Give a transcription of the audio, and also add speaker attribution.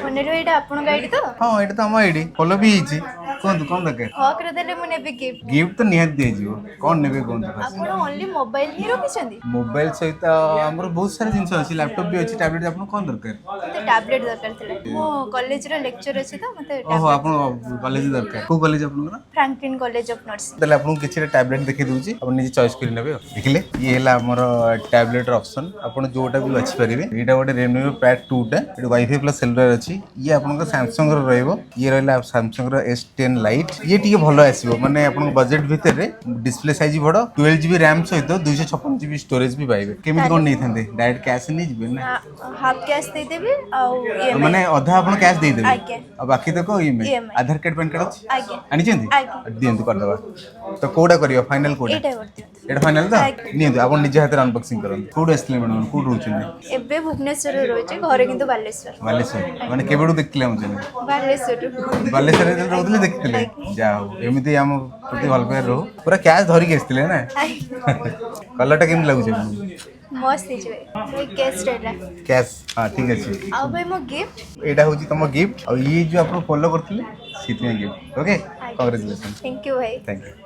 Speaker 1: ପୁନେରୁ ଏଇଟା ଆପଣଙ୍କ ଆଇଡି ତ?
Speaker 2: ହଁ ଏଇଟା ତ ଆମ ଆଇଡି ଫଲୋ ବି ହେଇଛି। କୁହନ୍ତୁ କଣ ଦରକାର?
Speaker 1: ହକରେ ଦେଲେ ମୁଁ ନେବି ଗିଫ୍ଟ।
Speaker 2: ଗିଫ୍ଟ ତ ନିହାତି ଦିଆଯିବ। କଣ ନେବେ କୁହନ୍ତୁ?
Speaker 1: ଆପଣ ଓନ୍ଲି ମୋବାଇଲ ହିଁ ରଖିଛନ୍ତି?
Speaker 2: ମୋବାଇଲ ସହିତ ଆମର ବହୁତ ସାରା ଜିନିଷ ଅଛି। ଲ୍ୟାପଟପ୍ ବି ଅଛି, ଟାବଲେଟ୍ ଆପଣଙ୍କୁ କଣ ଦରକାର?
Speaker 1: ମତେ ଟ୍ୟାବଲେଟ୍ ଦରକାର ଥିଲା। ମୋ କଲେଜର ଲେକ୍ଚର ଅଛି ତ ମତେ
Speaker 2: ଓହୋ
Speaker 1: ଟ୍ୟାବଲେଟ୍।
Speaker 2: ଆପଣ କଲେଜ ଦରକାର। କୋଉ କଲେଜ ଆପଣଙ୍କର?
Speaker 1: Franklin college of nursing.
Speaker 2: ତାହେଲେ ଆପଣଙ୍କୁ କିଛିଟା ଟ୍ୟାବଲେଟ୍ ଦେଖେଇ ଦଉଛି, ଆପଣ ନିଜେ ଚଏସ୍ କରି ନେବେ ଆଉ। ଦେଖିଲେ ଇଏ ହେଲା ଆମର ଟ୍ୟାବଲେଟ୍ର ଅପସନ୍। ଆପଣ ଯୋଉଟା ବି ବାଛିପାରିବେ। ଏଇଟା ଗୋଟେ Lenovo Pad 2ଟା, ଏଠି ୱାଇଫାଇ ପ୍ଲସ୍ ସେଲୁଲାର ଅଛି। ଇଏ ଆପଣଙ୍କର ସାମସଙ୍ଗର ରହିବ। ଇଏ ରହିଲା ସାମସଙ୍ଗର S10 ଲାଇଟ୍। ଇଏ ଟିକେ ଭଲ ଆସିବ, ମାନେ ଆପଣଙ୍କ ବଜେଟ୍ ଭିତରେ ଡିସପ୍ଲେ ସାଇଜ ବଡ଼, 12GB RAM ସହିତ 256GB ଷ୍ଟୋରେଜ ବି ପାଇବେ। କେମିତି କଣ ନେଇଥାନ୍ତେ? ଡାଇରେକ୍ଟ କ୍ୟାସ୍ ନେଇଯିବେ ନା?
Speaker 1: ହାଫ୍ କ୍ୟାଶ ଦେଇଦେବି ଆଉ
Speaker 2: ମାନେ ଅଧା ଆପଣ କ୍ୟାସ୍ ଦେଇଦେବେ
Speaker 1: ଆଜ୍ଞା।
Speaker 2: ଆଉ ବାକି ତକ ଇଏମଆଇ।
Speaker 1: EMI।
Speaker 2: ଆଧାର କାର୍ଡ ପାନ୍ କାର୍ଡ ଅଛି?
Speaker 1: ଆଜ୍ଞା
Speaker 2: ଆଣିଛନ୍ତି?
Speaker 1: ଆଜ୍ଞା।
Speaker 2: ଦିଅନ୍ତୁ କରିଦେବା। ତ କୋଉଟା କରିବା ଫାଇନାଲ କୋଉଟା?
Speaker 1: ଏଇଟା କରିଦିଅନ୍ତୁ।
Speaker 2: ଏଇଟା ଫାଇନାଲ ତ?
Speaker 1: ଆଜ୍ଞା।
Speaker 2: ନିଅନ୍ତୁ ଆପଣ ନିଜ ହାତରେ ଅନବକ୍ସିଂ କରନ୍ତୁ। କୋଉଠୁ ଆସିଥିଲେ ମ୍ୟାଡ଼ାମ? କୋଉଠି ରହୁଛନ୍ତି?
Speaker 1: ଏବେ ଭୁବନେଶ୍ୱରରେ ରହୁଛି, ଘରେ କିନ୍ତୁ ବାଲେଶ୍ୱର।
Speaker 2: ବାଲେଶ୍ୱର। ମାନେ କେବେଠୁ ଦେଖିଥିଲେ ଆମ ଚ୍ୟାନେଲ?
Speaker 1: ବାଲେଶ୍ୱରରୁ।
Speaker 2: ବାଲେଶ୍ୱରରେ ଯେତେବେଳେ ରହୁଥିଲେ ଦେଖିଥିଲେ? ଯାହା ହଉ ଏମିତି ଆମ ପ୍ରତି ଭଲ ପାଇବା ରହୁ। ପୁରା କ୍ୟାସ୍ ଧରିକି ଆସିଥିଲେ ନା? କଲରଟା କେମିତି ଲାଗୁଛି ଆପଣଙ୍କୁ?
Speaker 1: ମସ୍ତ ହେଇଛି ଭାଇ କେସ୍ ରେଟ୍ଟା।
Speaker 2: କ୍ୟାସ୍ ହଁ ଠିକ୍ ଅଛି।
Speaker 1: ଆଉ ଭାଇ ମୋ ଗିଫ୍ଟ?
Speaker 2: ଏଇଟା ହେଉଛି ତମ ଗିଫ୍ଟ, ଆଉ ଇଏ ଯୋଉ ଆପଣ ଫଲୋ କରିଥିଲେ ସେଥିପାଇଁ gift. Okay, congratulation.
Speaker 1: Thank you ଭାଇ।
Speaker 2: Thank you.